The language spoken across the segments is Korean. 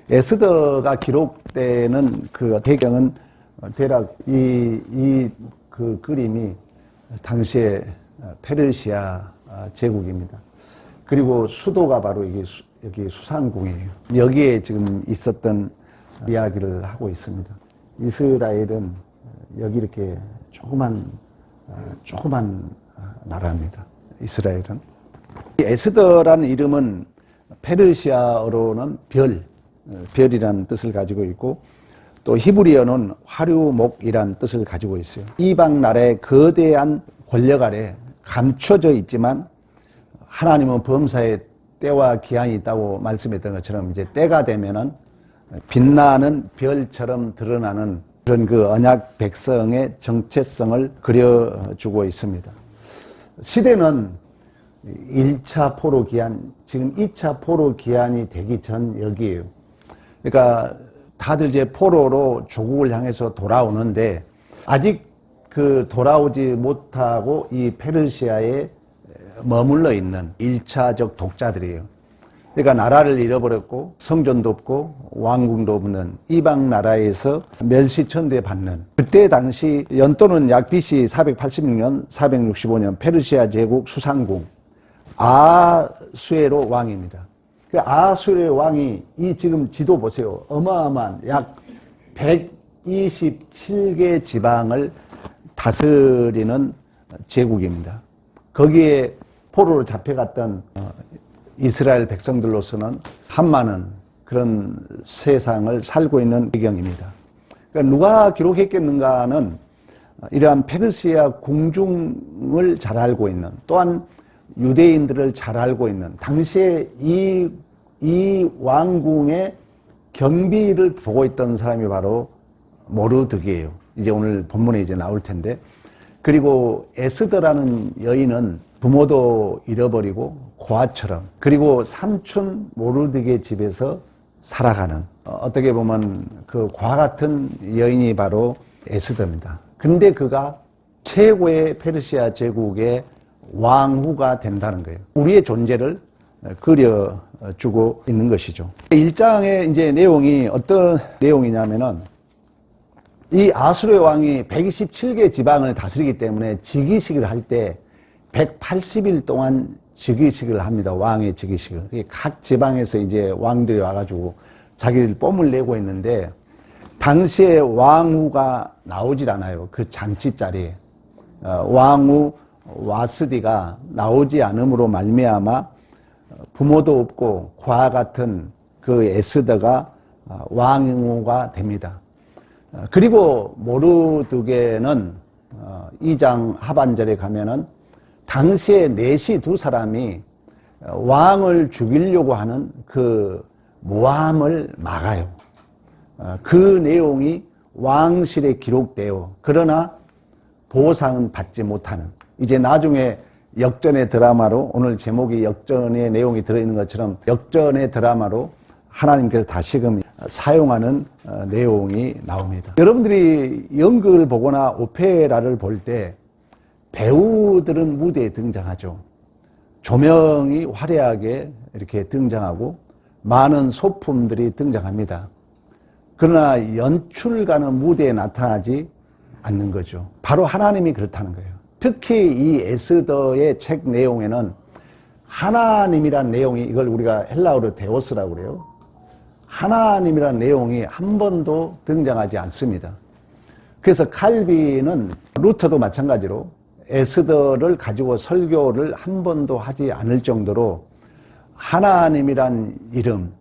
에스더가 기록되는 그 배경은 대략 그 그림이 당시에 페르시아 제국입니다. 그리고 수도가 바로 여기 수상궁이에요. 여기에 지금 있었던 이야기를 하고 있습니다. 이스라엘은 여기 이렇게 조그만 나라입니다. 이스라엘은. 에스더라는 이름은 페르시아어로는 별이라는 뜻을 가지고 있고, 또 히브리어는 화류목이라는 뜻을 가지고 있어요. 이방 나라의 거대한 권력 아래 감춰져 있지만 하나님은 범사에 때와 기한이 있다고 말씀했던 것처럼 이제 때가 되면은 빛나는 별처럼 드러나는 그런 그 언약 백성의 정체성을 그려주고 있습니다. 시대는 1차 포로 기한, 지금 2차 포로 기한이 되기 전 여기에요. 그러니까 다들 이제 포로로 조국을 향해서 돌아오는데 아직 그 돌아오지 못하고 이 페르시아에 머물러 있는 1차적 독자들이에요. 그러니까 나라를 잃어버렸고 성전도 없고 왕궁도 없는 이방 나라에서 멸시천대 받는, 그때 당시 연도는 약 BC 486년, 465년 페르시아 제국 수상궁 아수에로 왕입니다. 그 아수에로 왕이 이 지금 지도 보세요. 어마어마한 약 127개 지방을 다스리는 제국입니다. 거기에 포로로 잡혀갔던 이스라엘 백성들로서는 한많은 그런 세상을 살고 있는 배경입니다. 그러니까 누가 기록했겠는가는 이러한 페르시아 궁중을 잘 알고 있는, 또한 유대인들을 잘 알고 있는, 당시에 이 왕궁의 경비를 보고 있던 사람이 바로 모르드게예요. 이제 오늘 본문에 이제 나올 텐데, 그리고 에스더라는 여인은 부모도 잃어버리고 고아처럼, 그리고 삼촌 모르드게 집에서 살아가는, 어떻게 보면 그 고아 같은 여인이 바로 에스더입니다. 근데 그가 최고의 페르시아 제국의 왕후가 된다는 거예요. 우리의 존재를 그려주고 있는 것이죠. 1장의 이제 내용이 어떤 내용이냐면은, 이 아수르의 왕이 127개 지방을 다스리기 때문에 즉위식을 할 때 180일 동안 즉위식을 합니다. 왕의 즉위식을. 각 지방에서 이제 왕들이 와가지고 자기들 뽐을 내고 있는데, 당시에 왕후가 나오질 않아요. 그 잔치 자리에. 왕후 와스디가 나오지 않음으로 말미암아 부모도 없고 고아 같은 그 에스더가 왕후가 됩니다. 그리고 모르드게는 2장 하반절에 가면은 당시에 넷이 두 사람이 왕을 죽이려고 하는 그 모함을 막아요. 그 내용이 왕실에 기록되어, 그러나 보상은 받지 못하는, 이제 나중에 역전의 드라마로, 오늘 제목이 역전의 내용이 들어있는 것처럼 역전의 드라마로 하나님께서 다시금 사용하는 내용이 나옵니다. 여러분들이 연극을 보거나 오페라를 볼 때 배우들은 무대에 등장하죠. 조명이 화려하게 이렇게 등장하고 많은 소품들이 등장합니다. 그러나 연출가는 무대에 나타나지 않는 거죠. 바로 하나님이 그렇다는 거예요. 특히 이 에스더의 책 내용에는 하나님이란 내용이, 이걸 우리가 헬라어로 데오스라고 그래요. 하나님이란 내용이 한 번도 등장하지 않습니다. 그래서 칼빈은, 루터도 마찬가지로 에스더를 가지고 설교를 한 번도 하지 않을 정도로 하나님이란 이름,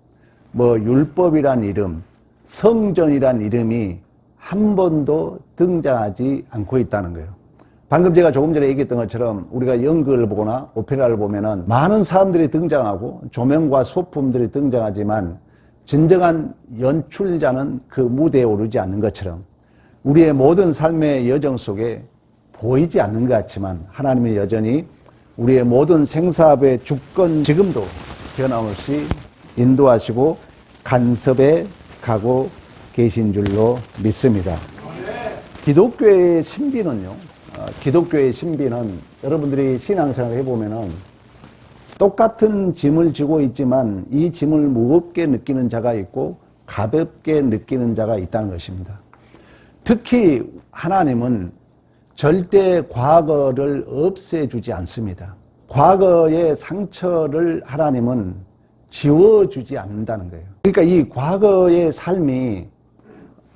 율법이란 이름, 성전이란 이름이 한 번도 등장하지 않고 있다는 거예요. 방금 제가 조금 전에 얘기했던 것처럼 우리가 연극을 보거나 오페라를 보면은 많은 사람들이 등장하고 조명과 소품들이 등장하지만 진정한 연출자는 그 무대에 오르지 않는 것처럼 우리의 모든 삶의 여정 속에 보이지 않는 것 같지만 하나님이 여전히 우리의 모든 생사의 주권, 지금도 변함없이 인도하시고 간섭해 가고 계신 줄로 믿습니다. 기독교의 신비는요, 기독교의 신비는 여러분들이 신앙생활을 해보면은 똑같은 짐을 지고 있지만 이 짐을 무겁게 느끼는 자가 있고 가볍게 느끼는 자가 있다는 것입니다. 특히 하나님은 절대 과거를 없애주지 않습니다. 과거의 상처를 하나님은 지워주지 않는다는 거예요. 그러니까 이 과거의 삶이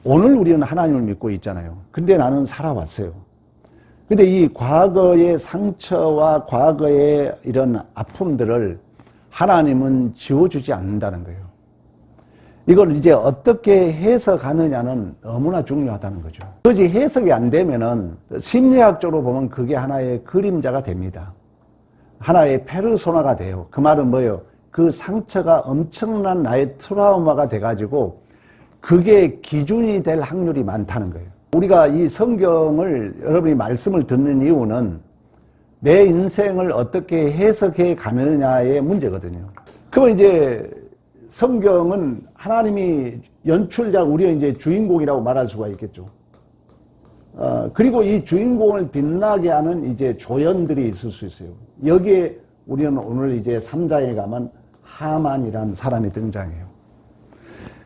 오늘 우리는 하나님을 믿고 있잖아요. 근데 나는 살아왔어요. 근데 이 과거의 상처와 과거의 이런 아픔들을 하나님은 지워주지 않는다는 거예요. 이걸 이제 어떻게 해석하느냐는 너무나 중요하다는 거죠. 그것이 해석이 안 되면은 심리학적으로 보면 그게 하나의 그림자가 됩니다. 하나의 페르소나가 돼요. 그 말은 뭐예요? 그 상처가 엄청난 나의 트라우마가 돼가지고 그게 기준이 될 확률이 많다는 거예요. 우리가 이 성경을 여러분이 말씀을 듣는 이유는 내 인생을 어떻게 해석해 가느냐의 문제거든요. 그러면 이제 성경은 하나님이 연출자, 우리가 이제 주인공이라고 말할 수가 있겠죠. 그리고 이 주인공을 빛나게 하는 이제 조연들이 있을 수 있어요. 여기에 우리는 오늘 이제 3장에 가면 하만이라는 사람이 등장해요.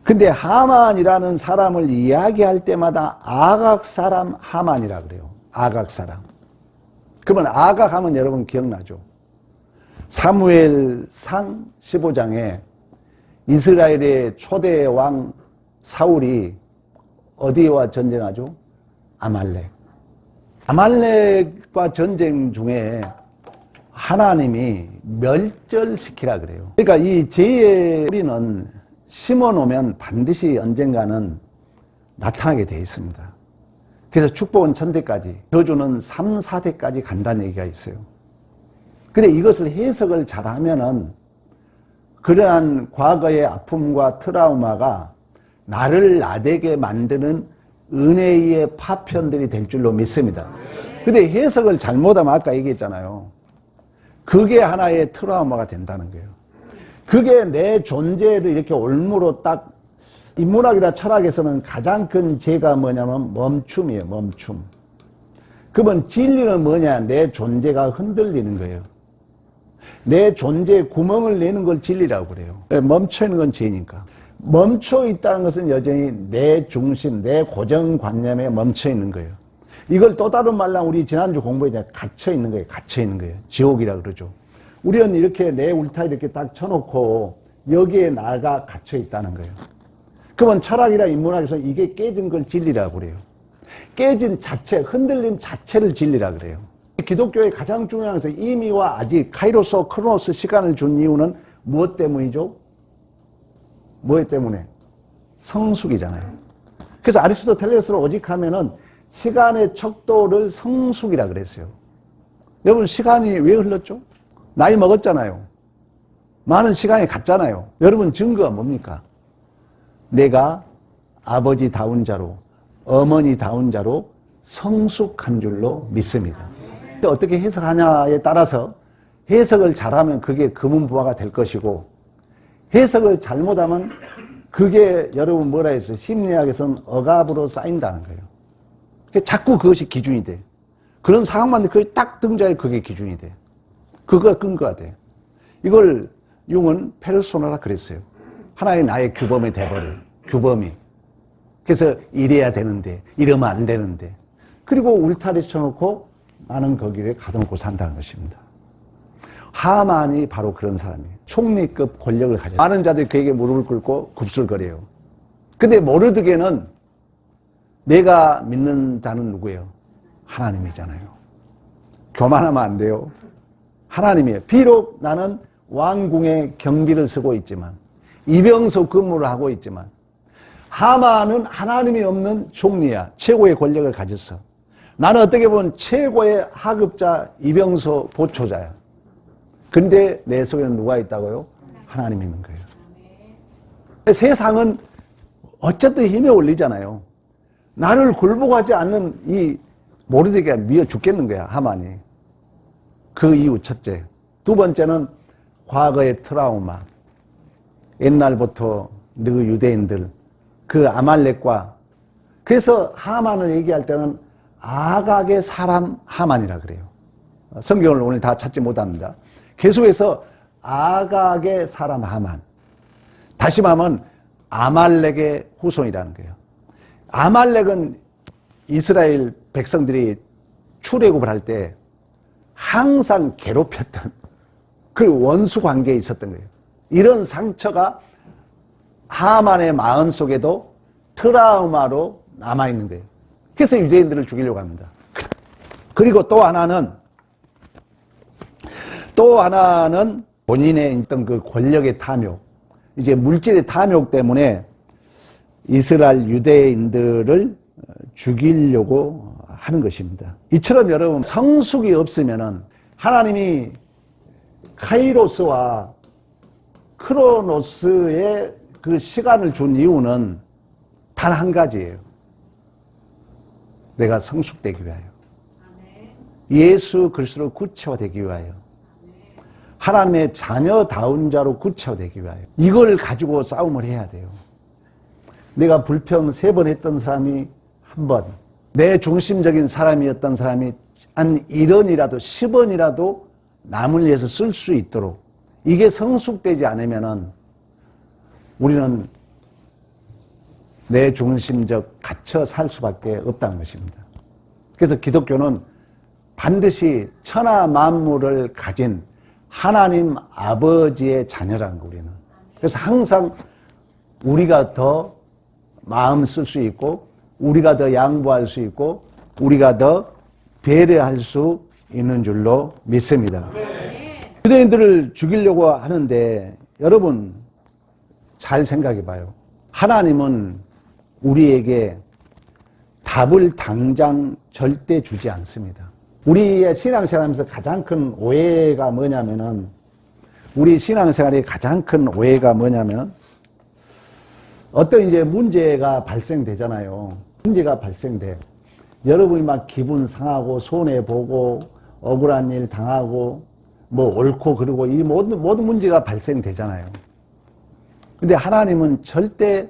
근데 하만이라는 사람을 이야기할 때마다 아각 사람 하만이라 그래요. 아각 사람. 그러면 아각 하면 여러분 기억나죠? 사무엘상 15장에 이스라엘의 초대 왕 사울이 어디와 전쟁하죠? 아말렉. 아말렉과 전쟁 중에 하나님이 멸절시키라 그래요. 그러니까 이 죄의 뿌리는 심어놓으면 반드시 언젠가는 나타나게 되어 있습니다. 그래서 축복은 천대까지, 저주는 3, 4대까지 간다는 얘기가 있어요. 근데 이것을 해석을 잘하면은 그러한 과거의 아픔과 트라우마가 나를 나되게 만드는 은혜의 파편들이 될 줄로 믿습니다. 근데 해석을 잘못하면 아까 얘기했잖아요. 그게 하나의 트라우마가 된다는 거예요. 그게 내 존재를 이렇게 올무로 딱, 인문학이나 철학에서는 가장 큰 죄가 뭐냐면 멈춤이에요, 멈춤. 그러면 진리는 뭐냐? 내 존재가 흔들리는 거예요. 내 존재에 구멍을 내는 걸 진리라고 그래요. 멈춰있는 건 죄니까. 멈춰있다는 것은 여전히 내 중심, 내 고정관념에 멈춰있는 거예요. 이걸 또 다른 말로 우리 지난주 공부했잖아요. 갇혀있는 거예요. 갇혀있는 거예요. 지옥이라 그러죠. 우리는 이렇게 내 울타리 이렇게 딱 쳐놓고 여기에 나가 갇혀있다는 거예요. 그러면 철학이나 인문학에서 이게 깨진 걸 진리라고 그래요. 깨진 자체, 흔들림 자체를 진리라고 그래요. 기독교의 가장 중요한 것은 이미와 아직, 카이로스, 크로노스 시간을 준 이유는 무엇 때문이죠? 무엇 때문에? 성숙이잖아요. 그래서 아리스토텔레스를 오직하면은 시간의 척도를 성숙이라 그랬어요. 여러분, 시간이 왜 흘렀죠? 나이 먹었잖아요. 많은 시간이 갔잖아요. 여러분, 증거가 뭡니까? 내가 아버지다운 자로, 어머니다운 자로 성숙한 줄로 믿습니다. 어떻게 해석하냐에 따라서 해석을 잘하면 그게 금은부화가 될 것이고, 해석을 잘못하면 그게 여러분 뭐라 했어요? 심리학에서는 억압으로 쌓인다는 거예요. 자꾸 그것이 기준이 돼. 그런 상황만 그게 딱 등장해 그게 기준이 돼. 그거가 근거가 돼. 이걸 융은 페르소나라 그랬어요. 하나의 나의 규범이 돼버려요. 규범이. 그래서 이래야 되는데, 이러면 안 되는데. 그리고 울타리 쳐놓고 나는 거기에 가둬놓고 산다는 것입니다. 하만이 바로 그런 사람이에요. 총리급 권력을 가졌어요. 많은 자들이 그에게 무릎을 꿇고 굽슬거려요. 근데 모르드게는 내가 믿는 자는 누구예요? 하나님이잖아요. 교만하면 안 돼요. 하나님이에요. 비록 나는 왕궁의 경비를 쓰고 있지만, 이병소 근무를 하고 있지만, 하만은 하나님이 없는 총리야. 최고의 권력을 가졌어. 나는 어떻게 보면 최고의 하급자 이병소 보초자야. 근데 내 속에는 누가 있다고요? 하나님이 있는 거예요. 세상은 어쨌든 힘에 올리잖아요. 나를 굴복하지 않는 이 모르드게가 미워 죽겠는 거야, 하만이. 그 이유 첫째. 두 번째는 과거의 트라우마. 옛날부터 그 유대인들, 그 아말렉과, 그래서 하만을 얘기할 때는 아각의 사람 하만이라 그래요. 성경을 오늘 다 찾지 못합니다. 계속해서 아각의 사람 하만. 다시 말하면 아말렉의 후손이라는 거예요. 아말렉은 이스라엘 백성들이 출애굽을 할 때 항상 괴롭혔던 그 원수 관계에 있었던 거예요. 이런 상처가 하만의 마음속에도 트라우마로 남아있는 거예요. 그래서 유대인들을 죽이려고 합니다. 그리고 또 하나는 본인의 있던 그 권력의 탐욕, 이제 물질의 탐욕 때문에 이스라엘 유대인들을 죽이려고 하는 것입니다. 이처럼 여러분, 성숙이 없으면은 하나님이 카이로스와 크로노스의 그 시간을 준 이유는 단 한 가지예요. 내가 성숙되기 위하여. 예수 그리스도로 구체화되기 위하여. 하나님의 자녀다운 자로 구체화되기 위하여. 이걸 가지고 싸움을 해야 돼요. 내가 불평 3번 했던 사람이 1번, 내 중심적인 사람이었던 사람이 한 1원이라도 10원이라도 남을 위해서 쓸 수 있도록, 이게 성숙되지 않으면은 우리는 내 중심적 갇혀 살 수밖에 없다는 것입니다. 그래서 기독교는 반드시 천하 만물을 가진 하나님 아버지의 자녀라는 거, 우리는. 그래서 항상 우리가 더 마음 쓸 수 있고, 우리가 더 양보할 수 있고, 우리가 더 배려할 수 있는 줄로 믿습니다. 유대인들을 죽이려고 하는데 여러분 잘 생각해 봐요. 하나님은 우리에게 답을 당장 절대 주지 않습니다. 우리의 신앙생활하면서 가장 큰 오해가 뭐냐면은, 우리 신앙생활의 가장 큰 오해가 뭐냐면, 어떤 이제 문제가 발생되잖아요. 문제가 발생돼. 여러분이 막 기분 상하고 손해보고 억울한 일 당하고 뭐 옳고 그르고 이 모든 문제가 발생되잖아요. 근데 하나님은 절대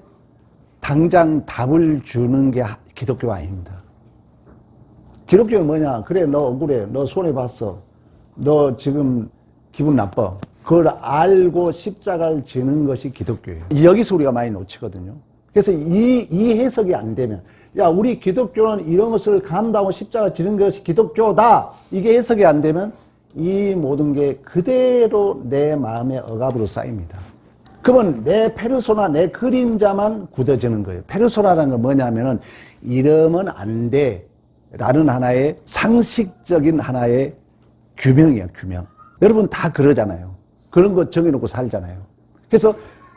당장 답을 주는 게 기독교가 아닙니다. 기독교는 뭐냐? 그래, 너 억울해. 너 손해봤어. 너 지금 기분 나빠. 그걸 알고 십자가를 지는 것이 기독교예요. 여기서 우리가 많이 놓치거든요. 그래서 이 해석이 안 되면, 야, 우리 기독교는 이런 것을 감당하고 십자가 지는 것이 기독교다. 이게 해석이 안 되면 이 모든 게 그대로 내 마음의 억압으로 쌓입니다. 그러면 내 페르소나, 내 그림자만 굳어지는 거예요. 페르소나라는 건 뭐냐면은 이러면 안 돼 라는 하나의 상식적인 하나의 규명이에요, 규명. 여러분 다 그러잖아요. 그런 거 정해놓고 살잖아요. 그래서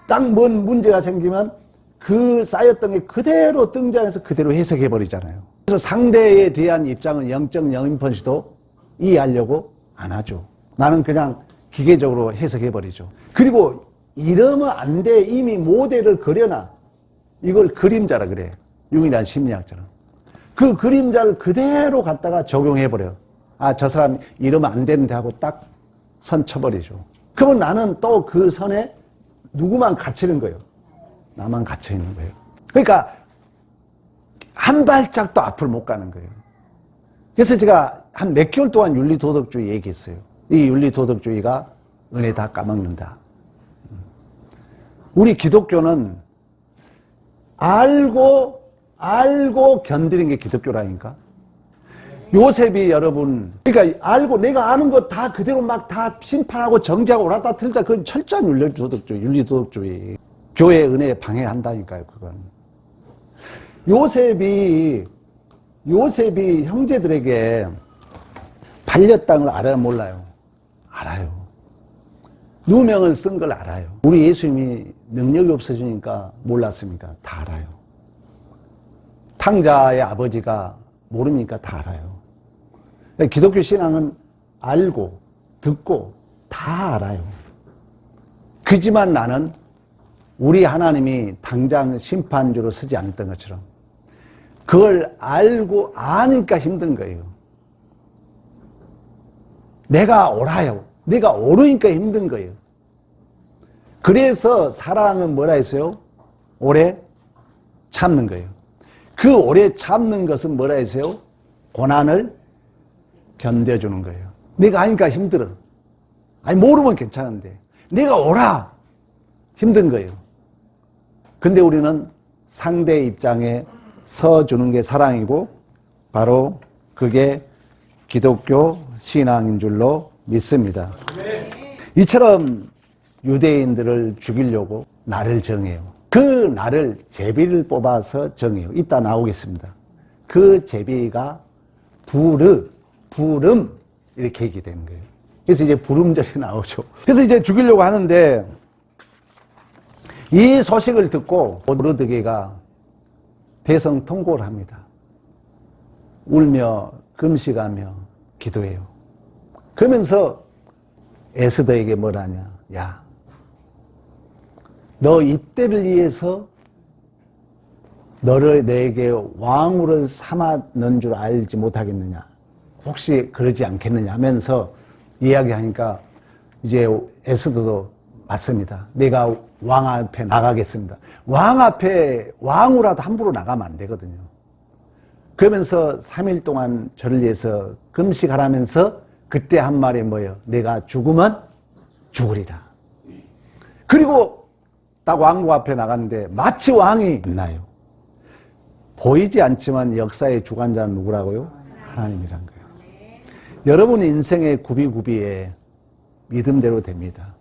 딱 뭔 문제가 생기면 그 쌓였던 게 그대로 등장해서 그대로 해석해버리잖아요. 그래서 상대에 대한 입장은 0.01%도 이해하려고 안 하죠. 나는 그냥 기계적으로 해석해버리죠. 그리고 이러면 안 돼. 이미 모델을 그려놔. 이걸 그림자라 그래. 융이란 심리학자는. 그 그림자를 그대로 갖다가 적용해버려요. 아, 저 사람 이러면 안 되는데 하고 딱 선 쳐버리죠. 그러면 나는 또 그 선에 누구만 갇히는 거예요. 나만 갇혀 있는 거예요. 그러니까 한 발짝도 앞을 못 가는 거예요. 그래서 제가 한 몇 개월 동안 윤리도덕주의 얘기했어요. 이 윤리도덕주의가 은혜 다 까먹는다. 우리 기독교는 알고 견디는 게 기독교라니까. 요셉이 여러분, 그러니까 알고 내가 아는 거 다 그대로 막 다 심판하고 정죄하고 옳았다 틀렸다, 그건 철저한 윤리도덕주의. 교회 은혜 방해한다니까요, 그건. 요셉이 형제들에게 반려땅을 알아요, 몰라요? 알아요. 누명을 쓴 걸 알아요. 우리 예수님이 능력이 없어지니까 몰랐습니까? 다 알아요. 탕자의 아버지가 모르니까 다 알아요. 기독교 신앙은 알고 듣고 다 알아요. 그지만 나는 우리 하나님이 당장 심판주로 서지 않았던 것처럼 그걸 알고 아니까 힘든 거예요. 내가 옳아요. 내가 옳으니까 힘든 거예요. 그래서 사랑은 뭐라 했어요? 오래 참는 거예요. 그 오래 참는 것은 뭐라 했어요? 고난을 견뎌주는 거예요. 내가 아니까 힘들어. 아니 모르면 괜찮은데 내가 옳아. 힘든 거예요. 근데 우리는 상대 입장에 서주는 게 사랑이고 바로 그게 기독교 신앙인 줄로 믿습니다. 이처럼 유대인들을 죽이려고 날을 정해요. 그 날을 제비를 뽑아서 정해요. 이따 나오겠습니다. 그 제비가 부름 이렇게 얘기되는 거예요. 그래서 이제 부름절이 나오죠. 그래서 이제 죽이려고 하는데 이 소식을 듣고 모르드게가 대성통곡을 합니다. 울며 금식하며 기도해요. 그러면서 에스더에게 뭐라냐. 야, 너 이때를 위해서 너를 내게 왕으로 삼았는 줄 알지 못하겠느냐. 혹시 그러지 않겠느냐 하면서 이야기하니까 이제 에스더도 맞습니다. 내가 왕 앞에 나가겠습니다. 왕 앞에 왕으로라도 함부로 나가면 안 되거든요. 그러면서 3일 동안 저를 위해서 금식하라면서 그때 한 말이 뭐예요? 내가 죽으면 죽으리라. 그리고 딱 왕국 앞에 나갔는데 마치 왕이 있나요? 보이지 않지만 역사의 주관자는 누구라고요? 하나님이란 거예요. 여러분 인생의 구비구비에 믿음대로 됩니다.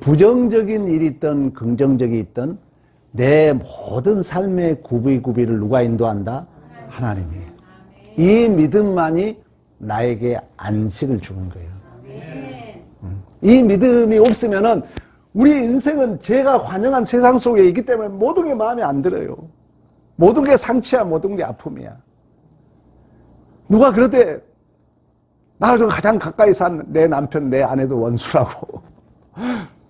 부정적인 일이 있든 긍정적이 있든 내 모든 삶의 구비구비를 누가 인도한다? 하나님이에요. 이 믿음만이 나에게 안식을 주는 거예요. 이 믿음이 없으면은 우리 인생은 제가 환영한 세상 속에 있기 때문에 모든 게 마음에 안 들어요. 모든 게 상처야, 모든 게 아픔이야. 누가 그러대, 나하고 가장 가까이 산 내 남편, 내 아내도 원수라고.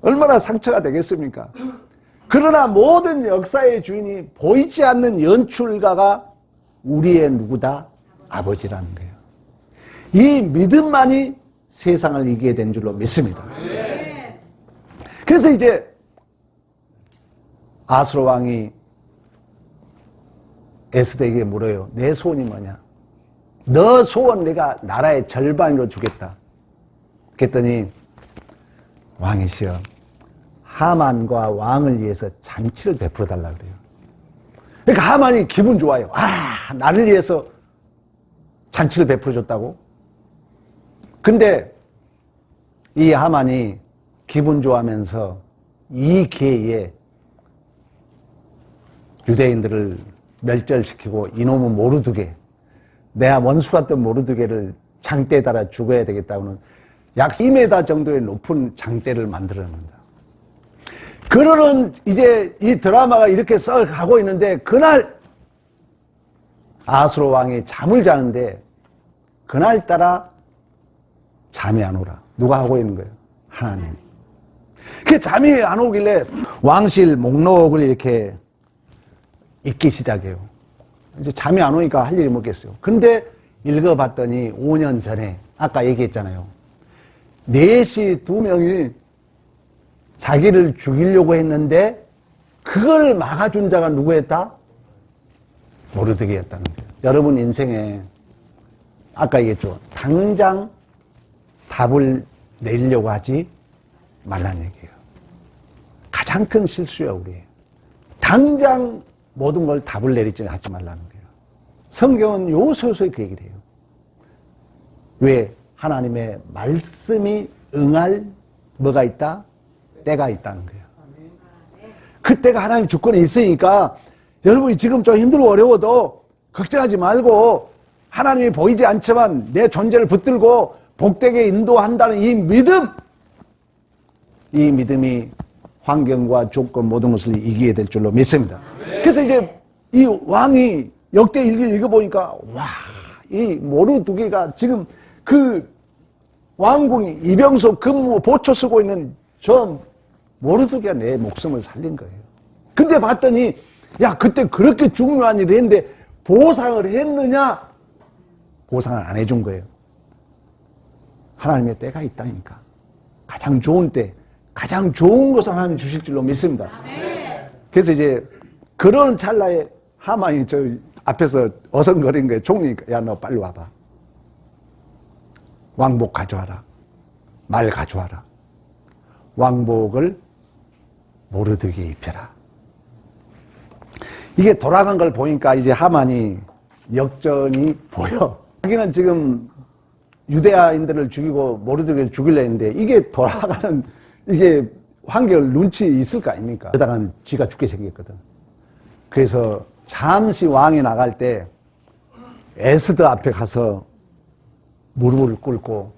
얼마나 상처가 되겠습니까? 그러나 모든 역사의 주인이 보이지 않는 연출가가 우리의 누구다? 아버지라는 거예요. 이 믿음만이 세상을 이기게 된 줄로 믿습니다. 그래서 이제 아수르 왕이 에스더에게 물어요. 내 소원이 뭐냐? 너 소원 내가 나라의 절반으로 주겠다. 그랬더니 왕이시여, 하만과 왕을 위해서 잔치를 베풀어 달라고 그래요. 그러니까 하만이 기분 좋아요. 아, 나를 위해서 잔치를 베풀어 줬다고? 근데 이 하만이 기분 좋아하면서 이 기회에 유대인들을 멸절시키고 이놈은 모르드게, 내가 원수 같던 모르드게를 장대에 달아 죽어야 되겠다고는 약 2m 정도의 높은 장대를 만들어냅니다. 그러는 이제 이 드라마가 이렇게 썩 가고 있는데 그날 아수르 왕이 잠을 자는데 그날따라 잠이 안 오라. 누가 하고 있는 거예요? 하나님. 그 잠이 안 오길래 왕실 목록을 이렇게 읽기 시작해요. 이제 잠이 안 오니까 할 일이 뭐겠어요. 근데 읽어봤더니 5년 전에 아까 얘기했잖아요. 넷이 2명이 자기를 죽이려고 했는데 그걸 막아준 자가 누구였다? 모르드게였다는 거예요. 여러분 인생에 아까 얘기했죠. 당장 답을 내리려고 하지 말라는 얘기예요. 가장 큰 실수예요, 우리. 당장 모든 걸 답을 내리지 하지 말라는 거예요. 성경은 요소요소에 그 얘기를 해요. 왜? 하나님의 말씀이 응할 뭐가 있다? 때가 있다는 거예요. 그 때가 하나님 주권에 있으니까 여러분이 지금 좀 힘들고 어려워도 걱정하지 말고 하나님이 보이지 않지만 내 존재를 붙들고 복되게 인도한다는 이 믿음, 이 믿음이 환경과 조건 모든 것을 이기게 될 줄로 믿습니다. 그래서 이제 이 왕이 역대 일기를 읽어보니까 와, 이 모르드게가 지금 그 왕궁이 이병소 근무 보초 쓰고 있는 저 모르드게가 내 목숨을 살린 거예요. 근데 봤더니 야, 그때 그렇게 중요한 일을 했는데 보상을 했느냐? 보상을 안 해준 거예요. 하나님의 때가 있다니까. 가장 좋은 때, 가장 좋은 것을 하나님 주실 줄로 믿습니다. 그래서 이제 그런 찰나에 하만이 저 앞에서 어성거린 거예요. 종리니까 야, 너 빨리 와봐. 왕복 가져와라. 말 가져와라. 왕복을 모르드게 입혀라. 이게 돌아간 걸 보니까 이제 하만이 역전이 보여. 자기는 지금 유대인들을 죽이고 모르드게를 죽이려 했는데 이게 돌아가는 이게 한결 눈치 있을 거 아닙니까? 그러다가는 쥐가 죽게 생겼거든. 그래서 잠시 왕이 나갈 때 에스더 앞에 가서 무릎을 꿇고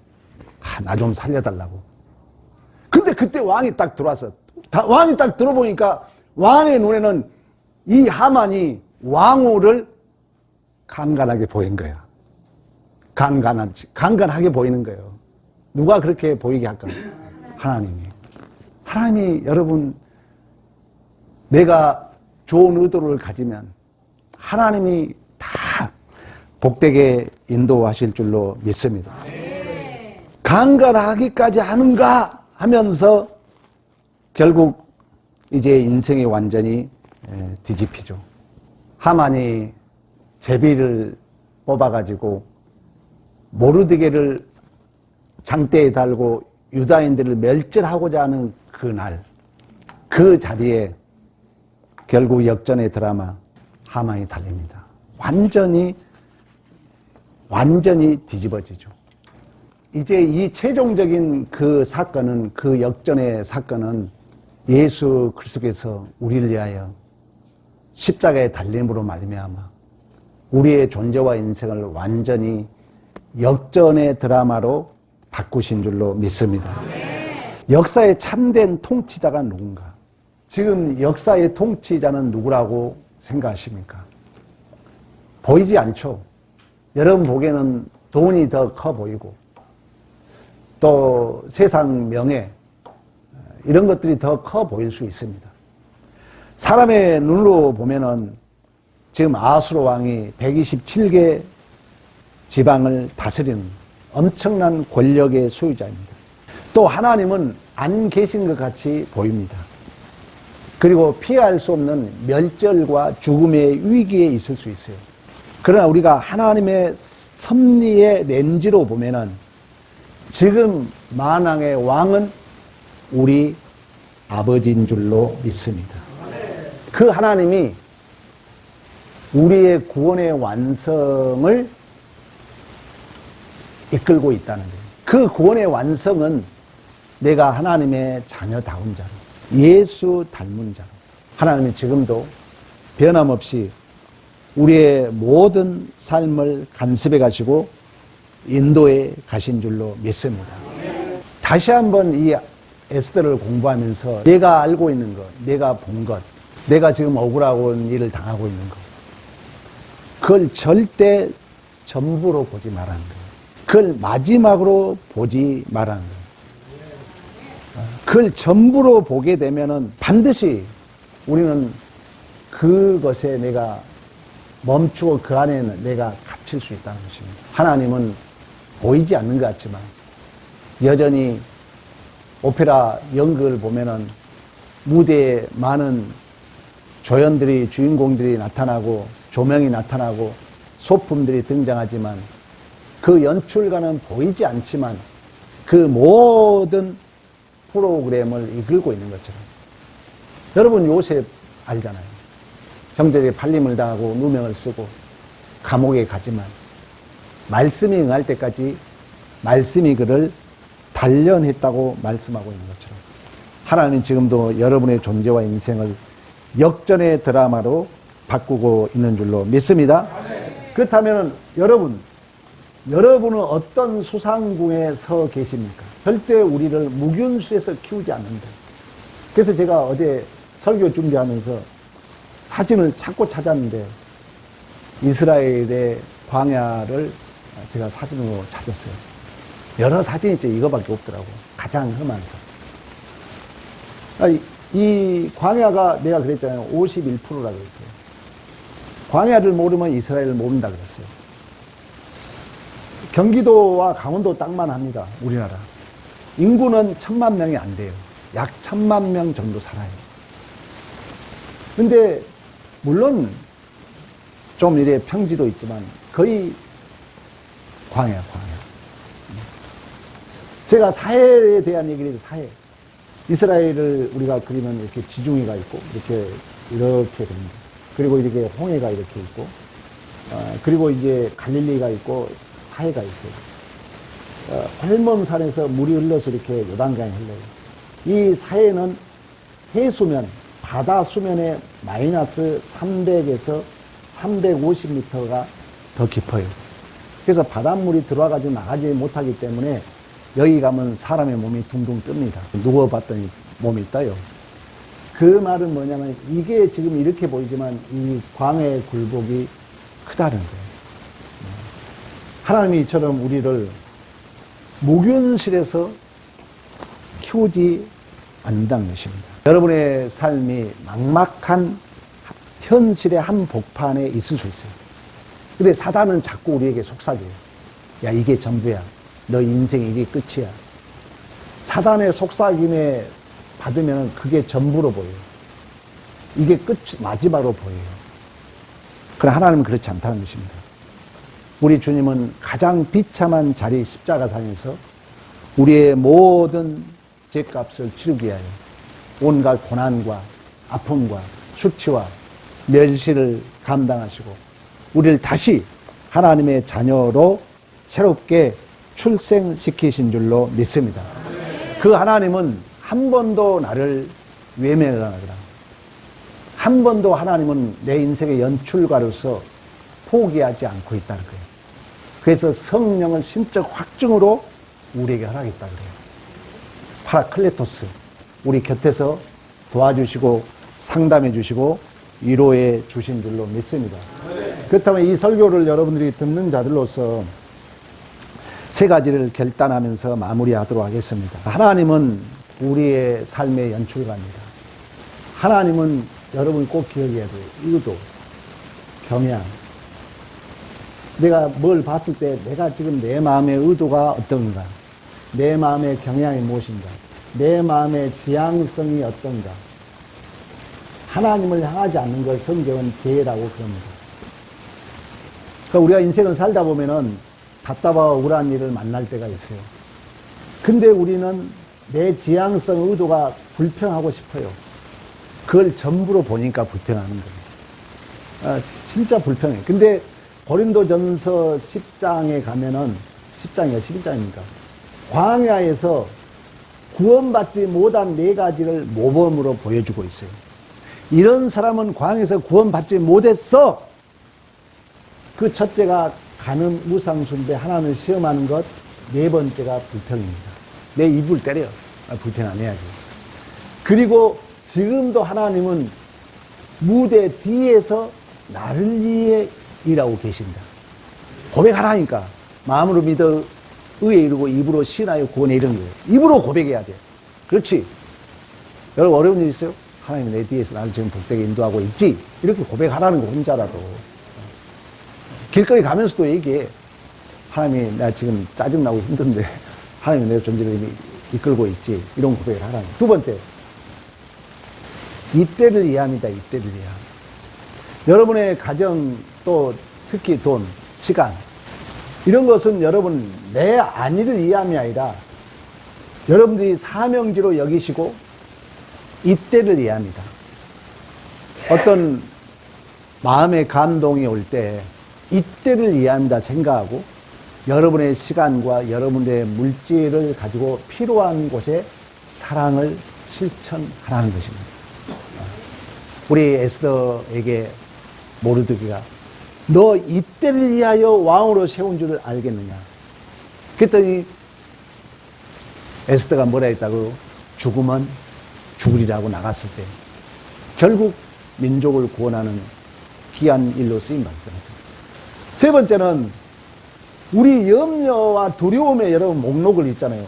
나 좀 살려달라고. 근데 그때 왕이 딱 들어왔어. 왕이 딱 들어보니까 왕의 눈에는 이 하만이 왕후를 간간하게 보인 거야. 간간하게 보이는 거예요. 누가 그렇게 보이게 할까? 하나님이. 하나님이 여러분, 내가 좋은 의도를 가지면 하나님이 다 복되게 인도하실 줄로 믿습니다. 간간하기까지 하는가 하면서 결국 이제 인생이 완전히 뒤집히죠. 하만이 제비를 뽑아가지고 모르드게를 장대에 달고 유다인들을 멸절하고자 하는 그날, 그 자리에 결국 역전의 드라마 하만이 달립니다. 완전히 뒤집어지죠. 이제 이 최종적인 그 사건은, 그 역전의 사건은 예수 그리스도께서 우리를 위하여 십자가의 달림으로 말미암아 우리의 존재와 인생을 완전히 역전의 드라마로 바꾸신 줄로 믿습니다. 역사의 참된 통치자가 누군가? 지금 역사의 통치자는 누구라고 생각하십니까? 보이지 않죠. 여러분 보기에는 돈이 더 커 보이고 또 세상 명예 이런 것들이 더 커 보일 수 있습니다. 사람의 눈으로 보면은 지금 아수르 왕이 127개 지방을 다스리는 엄청난 권력의 소유자입니다. 또 하나님은 안 계신 것 같이 보입니다. 그리고 피할 수 없는 멸절과 죽음의 위기에 있을 수 있어요. 그러나 우리가 하나님의 섭리의 렌즈로 보면은 지금 만왕의 왕은 우리 아버지인 줄로 믿습니다. 그 하나님이 우리의 구원의 완성을 이끌고 있다는 거예요. 그 구원의 완성은 내가 하나님의 자녀다운 자로, 예수 닮은 자로, 하나님이 지금도 변함없이 우리의 모든 삶을 간섭해 가시고 인도해 가신 줄로 믿습니다. 다시 한번 이 에스더를 공부하면서 내가 알고 있는 것, 내가 본 것, 내가 지금 억울하고 일을 당하고 있는 것, 그걸 절대 전부로 보지 말라는 거예요. 그걸 마지막으로 보지 말라는 거예요. 그걸 전부로 보게 되면은 반드시 우리는 그것에 내가 멈추고 그 안에는 내가 갇힐 수 있다는 것입니다. 하나님은 보이지 않는 것 같지만 여전히 오페라 연극을 보면은 무대에 많은 조연들이, 주인공들이 나타나고 조명이 나타나고 소품들이 등장하지만 그 연출가는 보이지 않지만 그 모든 프로그램을 이끌고 있는 것처럼. 여러분 요셉 알잖아요. 형제들이 팔림을 당하고 누명을 쓰고 감옥에 가지만 말씀이 응할 때까지 말씀이 그를 단련했다고 말씀하고 있는 것처럼 하나님은 지금도 여러분의 존재와 인생을 역전의 드라마로 바꾸고 있는 줄로 믿습니다. 그렇다면 여러분은 어떤 수상궁에 서 계십니까? 절대 우리를 무균수에서 키우지 않는다. 그래서 제가 어제 설교 준비하면서 사진을 찾고 찾았는데 이스라엘의 광야를 제가 사진으로 찾았어요. 여러 사진이 있죠. 이거밖에 없더라고. 가장 험한 산. 이 광야가 내가 그랬잖아요. 51%라 그랬어요. 광야를 모르면 이스라엘을 모른다 그랬어요. 경기도와 강원도 땅만 합니다. 우리나라. 인구는 1000만 명이 안 돼요. 약 1000만 명 정도 살아요. 근데 물론 좀 이래 평지도 있지만 거의 광야. 제가 사헬에 대한 얘기를 해서 사헬. 이스라엘을 우리가 그리면 이렇게 지중해가 있고 이렇게 됩니다. 그리고 이렇게 홍해가 이렇게 있고, 그리고 이제 갈릴리가 있고, 사해가 있어요. 헐몬산에서 물이 흘러서 이렇게 요단강에 흘러요. 이 사해는 해수면, 바다 수면의 마이너스 300에서 350m가 더 깊어요. 그래서 바닷물이 들어와가지고 나가지 못하기 때문에 여기 가면 사람의 몸이 둥둥 뜹니다. 누워봤더니 몸이 떠요. 그 말은 뭐냐면 이게 지금 이렇게 보이지만 이 광해의 굴곡이 크다는 거예요. 하나님이 이처럼 우리를 목욕실에서 키우지 않는다는 것입니다. 여러분의 삶이 막막한 현실의 한 복판에 있을 수 있어요. 근데 사단은 자꾸 우리에게 속삭여요. 야, 이게 전부야. 너 인생 이게 끝이야. 사단의 속삭임에 받으면 그게 전부로 보여요. 이게 끝, 마지막으로 보여요. 그러나 하나님은 그렇지 않다는 것입니다. 우리 주님은 가장 비참한 자리 십자가상에서 우리의 모든 죄값을 치르기 위하여 온갖 고난과 아픔과 수치와 멸시를 감당하시고 우리를 다시 하나님의 자녀로 새롭게 출생시키신 줄로 믿습니다. 그 하나님은 한 번도 나를 외면하거나 한 번도 하나님은 내 인생의 연출가로서 포기하지 않고 있다는 거예요. 그래서 성령을 신적 확증으로 우리에게 허락했다 그래요. 파라클레토스, 우리 곁에서 도와주시고 상담해 주시고 위로해 주신 줄로 믿습니다. 그렇다면 이 설교를 여러분들이 듣는 자들로서 세 가지를 결단하면서 마무리하도록 하겠습니다. 하나님은 우리의 삶의 연출가입니다. 하나님은 여러분이 꼭 기억해야 돼요. 의도, 경향. 내가 뭘 봤을 때 내가 지금 내 마음의 의도가 어떤가, 내 마음의 경향이 무엇인가, 내 마음의 지향성이 어떤가. 하나님을 향하지 않는 걸 성경은 죄라고 그럽니다. 그러니까 우리가 인생을 살다 보면은 답답하고 억울한 일을 만날 때가 있어요. 근데 우리는 내 지향성, 의도가 불평하고 싶어요. 그걸 전부로 보니까 불평하는 거예요. 진짜 불평해요. 근데 고린도전서 10장에 가면은 10장이야 11장입니까? 광야에서 구원받지 못한 네 가지를 모범으로 보여주고 있어요. 이런 사람은 광야에서 구원받지 못했어. 그 첫째가 가는 우상숭배, 하나님을 시험하는 것. 네 번째가 불평입니다. 내 입을 때려. 불평 안 해야지. 그리고 지금도 하나님은 무대 뒤에서 나를 위해 일하고 계신다. 고백하라니까. 마음으로 믿어 의에 이르고 입으로 신하여 구원에 이르는 거예요. 입으로 고백해야 돼. 그렇지. 여러분 어려운 일 있어요? 하나님이 내 뒤에서 나를 지금 복되게 인도하고 있지. 이렇게 고백하라는 거 혼자라도. 길거리 가면서도 얘기해. 하나님이 나 지금 짜증나고 힘든데 하나님이 내 존재를 이끌고 있지. 이런 고백을 하라는. 두 번째, 이때를 이해합니다. 이때를 이해함. 여러분의 가정, 또 특히 돈, 시간, 이런 것은 여러분 내 안위를 이해함이 아니라 여러분들이 사명지로 여기시고 이때를 이해합니다. 어떤 마음의 감동이 올 때 이때를 이해합니다 생각하고 여러분의 시간과 여러분의 물질을 가지고 필요한 곳에 사랑을 실천하라는 것입니다. 우리 에스더에게 모르드기가 너 이때를 위하여 왕으로 세운 줄을 알겠느냐. 그랬더니 에스더가 뭐라 했다고? 죽으면 죽으리라고 나갔을 때 결국 민족을 구원하는 귀한 일로 쓰임 받았죠. 세 번째는 우리 염려와 두려움의 여러분 목록을 있잖아요.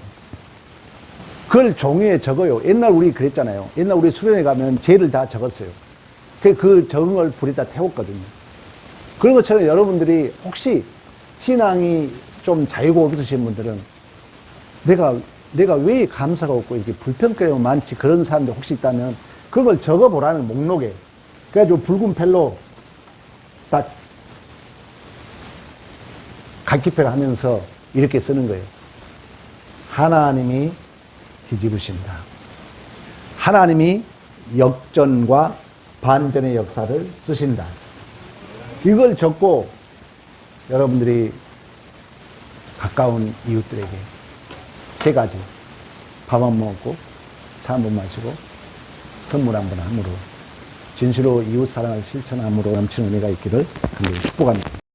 그걸 종이에 적어요. 옛날 우리 그랬잖아요. 옛날 우리 수련회 가면 죄를 다 적었어요. 그 적은 걸 불에다 태웠거든요. 그런 것처럼 여러분들이 혹시 신앙이 좀 자유가 없으신 분들은 내가 왜 감사가 없고 이렇게 불평거리가 많지, 그런 사람들 혹시 있다면 그걸 적어보라는 목록에. 그래가지고 붉은 펜로 딱 각기표를 하면서 이렇게 쓰는 거예요. 하나님이 뒤집으신다. 하나님이 역전과 반전의 역사를 쓰신다. 이걸 적고 여러분들이 가까운 이웃들에게 세 가지 밥 한 번 먹고 차 한 번 마시고 선물 한 번 함으로 진실로 이웃 사랑을 실천함으로 넘치는 은혜가 있기를 간절히 축복합니다.